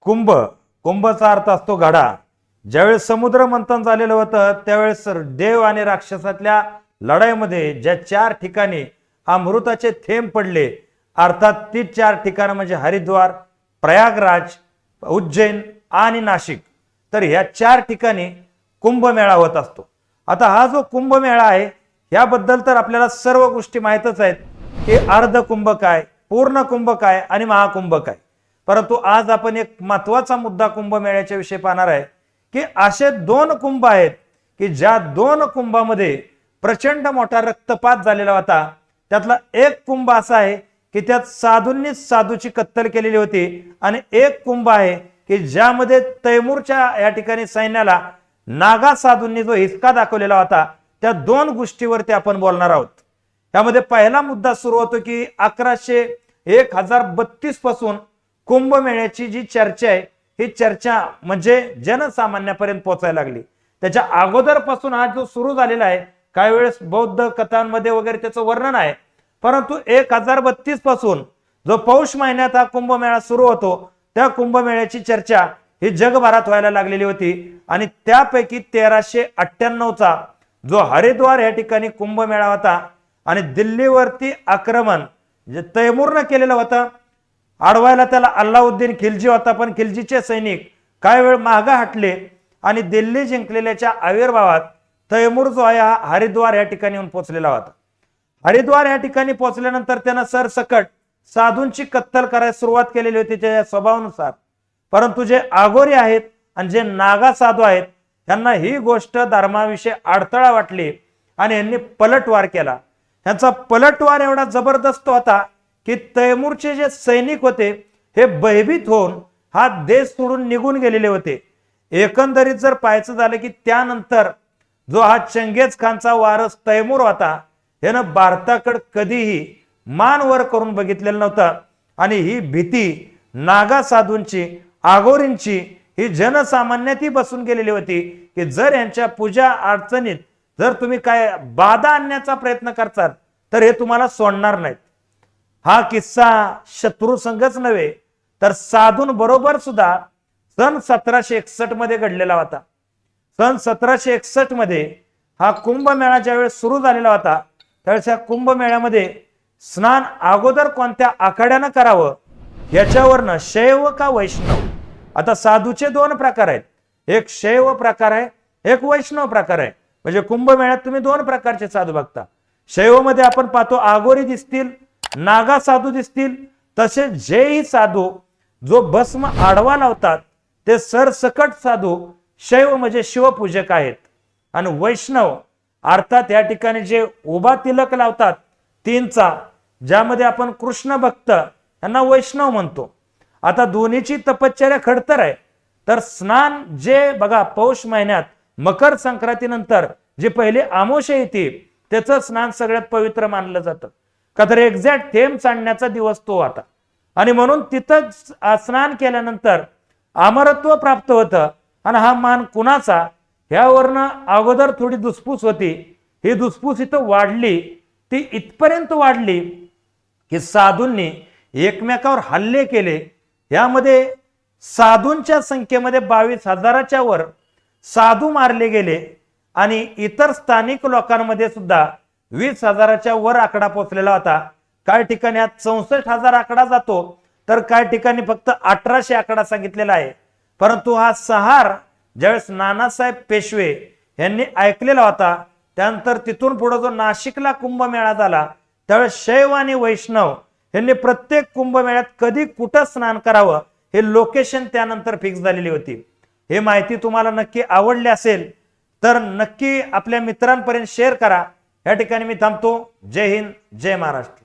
कुंभ, कुंभचा अर्थ असतो घडा. ज्यावेळेस समुद्र मंथन झालेलं होतं त्यावेळेस देव आणि राक्षसातल्या लढाईमध्ये ज्या 4 ठिकाणी अमृताचे थेंब पडले, अर्थात ती 4 ठिकाणं म्हणजे हरिद्वार, प्रयागराज, उज्जैन आणि नाशिक. तर ह्या 4 ठिकाणी कुंभमेळा होत असतो. आता हा जो कुंभमेळा आहे याबद्दल तर आपल्याला सर्व गोष्टी माहीतच आहेत की अर्ध कुंभ काय, पूर्ण कुंभ काय आणि महाकुंभ काय. परंतु आज आपण एक महत्वाचा मुद्दा कुंभमेळ्याच्या विषयी पाहणार आहे की असे 2 कुंभ आहेत की ज्या 2 कुंभामध्ये प्रचंड मोठा रक्तपात झालेला होता. त्यातला एक कुंभ असा आहे की त्यात साधूंनी साधूची कत्तल केलेली होती आणि एक कुंभ आहे की ज्यामध्ये तैमूरच्या या ठिकाणी सैन्याला नागा साधूंनी जो हिसका दाखवलेला होता. त्या 2 गोष्टीवरती आपण बोलणार आहोत. त्यामध्ये पहिला मुद्दा सुरू होतो की 1032 पासून कुंभमेळ्याची जी चर्चा आहे ही चर्चा म्हणजे जनसामान्यापर्यंत पोहोचायला लागली. त्याच्या अगोदरपासून हा जो सुरू झालेला आहे, काही वेळेस बौद्ध कथांमध्ये वगैरे त्याचं वर्णन आहे, परंतु 1032 पासून जो पौष महिन्यात हा कुंभमेळा सुरू होतो त्या कुंभमेळ्याची चर्चा ही जगभरात व्हायला लागलेली होती. आणि त्यापैकी 1398चा जो हरिद्वार या ठिकाणी कुंभमेळा होता आणि दिल्लीवरती आक्रमण जे तैमूरनं केलेलं होतं, अडवायला त्याला अल्लाउद्दीन खिलजी होता, पण खिलजीचे सैनिक काही वेळ मागे हटले आणि दिल्ली जिंकलेल्याच्या आविर्भावात तैमूर जो आहे हा हरिद्वार या ठिकाणी येऊन पोहोचलेला होता. हरिद्वार या ठिकाणी पोहोचल्यानंतर त्यानं सरसकट साधूंची कत्तल करायला सुरुवात केलेली होती त्याच्या स्वभावानुसार. परंतु जे आगोरी आहेत आणि जे नागा साधू आहेत यांना ही गोष्ट धर्माविषयी अडथळा वाटली आणि यांनी पलटवार केला. यांचा पलटवार एवढा जबरदस्त होता की तैमूरचे जे सैनिक होते हे भयभीत होऊन हा देश सोडून निघून गेलेले होते. एकंदरीत जर पाहायचं झालं की त्यानंतर जो हा चंगेज खानचा वारस तैमूर होता यानं भारताकडे कधीही मान वर करून बघितलेलं नव्हतं. आणि ही भीती नागा साधूंची, आगोरींची ही जनसामान्यात बसून गेलेली होती की जर यांच्या पूजा अडचणीत जर तुम्ही काय बाधा आणण्याचा प्रयत्न करतात तर हे तुम्हाला सोडणार नाहीत. हा किस्सा शत्रू संघच नव्हे तर साधूंबरोबर सुद्धा सन 1761 मध्ये घडलेला होता. सन 1761 मध्ये हा कुंभमेळा ज्यावेळेस सुरू झालेला होता त्यावेळेस या कुंभमेळ्यामध्ये स्नान अगोदर कोणत्या आखाड्यानं करावं याच्यावरनं शैव का वैष्णव. आता साधूचे 2 प्रकार आहेत, एक शैव प्रकार आहे, एक वैष्णव प्रकार आहे. म्हणजे कुंभमेळ्यात तुम्ही 2 प्रकारचे साधू बघता. शैव मध्ये आपण पाहतो आगोरी दिसतील, नागा साधू दिसतील. तसे जेही साधू जो भस्म आडवा लावतात ते सरसकट साधू शैव म्हणजे शिवपूजक आहेत. आणि वैष्णव अर्थात या ठिकाणी जे उभा तिलक लावतात 3चा, ज्यामध्ये आपण कृष्ण भक्त यांना वैष्णव म्हणतो. आता दोन्हीची तपश्चर्या खडतर आहे. तर स्नान जे बघा पौष महिन्यात मकर संक्रांतीनंतर जी पहिली अमावस्या येते त्याचं स्नान सगळ्यात पवित्र मानलं जातं. का तर एक्झॅक्ट थेंब सांडण्याचा दिवस तो आता. आणि म्हणून तिथं स्नान केल्यानंतर अमरत्व प्राप्त होतं. आणि हा मान कुणाचा ह्यावरनं अगोदर थोडी दुसपूस होती. ही दुसपूस इथं वाढली, ती इथपर्यंत वाढली की साधूंनी एकमेकावर हल्ले केले. यामध्ये साधूंच्या संख्येमध्ये 22,000च्या वर साधू मारले गेले आणि इतर स्थानिक लोकांमध्ये सुद्धा 20,000च्या वर आकडा पोहोचलेला होता. काही ठिकाणी 64,000 आकडा जातो तर काही ठिकाणी फक्त 1800 आकडा सांगितलेला आहे. परंतु हा सहार ज्यावेळेस नानासाहेब पेशवे यांनी ऐकलेला होता त्यानंतर तिथून पुढे जो नाशिकला कुंभमेळा झाला त्यावेळेस शैव आणि वैष्णव यांनी प्रत्येक कुंभमेळ्यात कधी कुठं स्नान करावं हे लोकेशन त्यानंतर फिक्स झालेली होती. हे माहिती तुम्हाला नक्की आवडली असेल तर नक्की आपल्या मित्रांपर्यंत शेअर करा. या ठिकाणी मी थांबतो. जय हिंद, जय महाराष्ट्र.